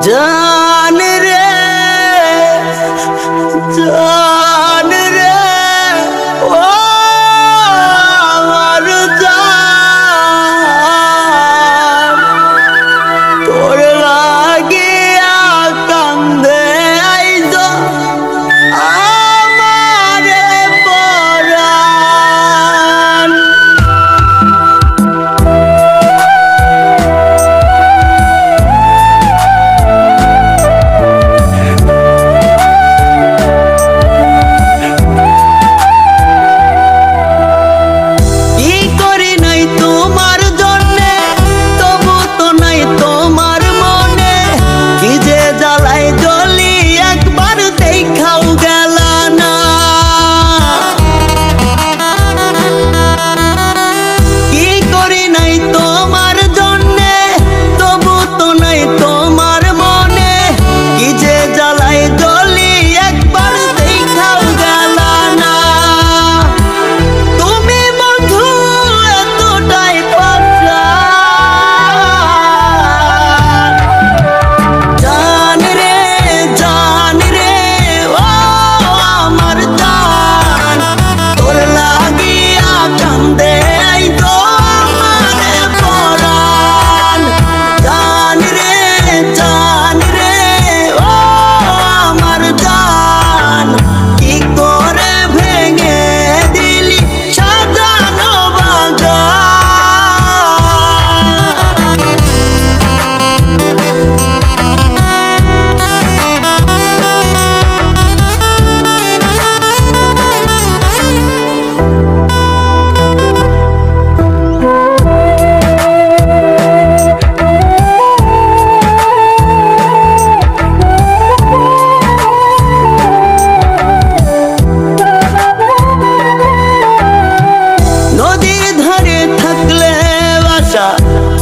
जान रे जान रे ओ আমার জান তোর লাগিয়া কান্দে আইজো আমারে পরাণ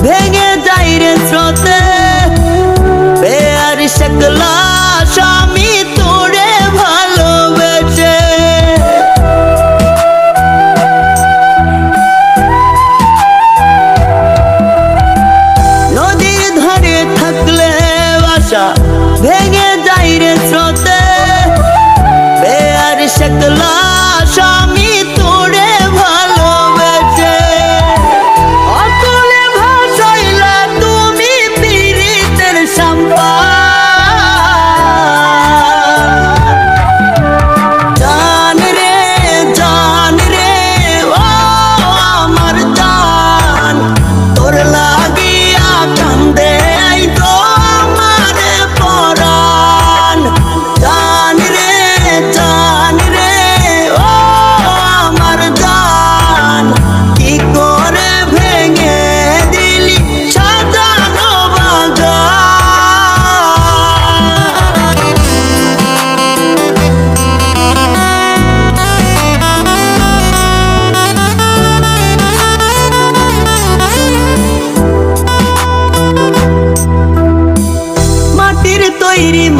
ভেঙে যাই রে স্রোতে বেয়ার शकला স্বামী তোরে ভালোবেসে নদীর ধারে থাকলে বাসা ভেঙে যাই রে স্রোতে বেয়ার शकला স্বামী তোরে ভালোবেসে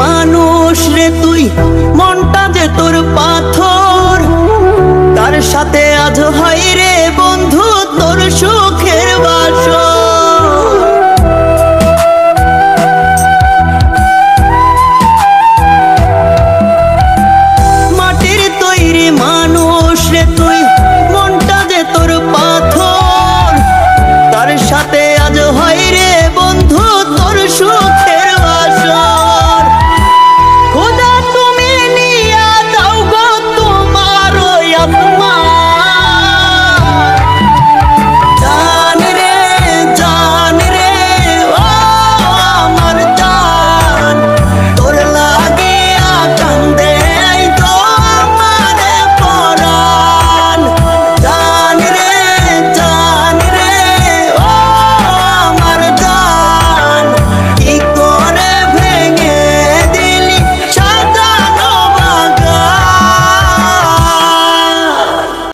মানুষ রে তুই মনটা যে তোর পাথর তার সাথে আজ হয় রে বন্ধু তোর সুখের বাসর মাটির তৈরি মানুষ রে তুই মনটা যে তোর পাথর তার সাথে আজ হয় রে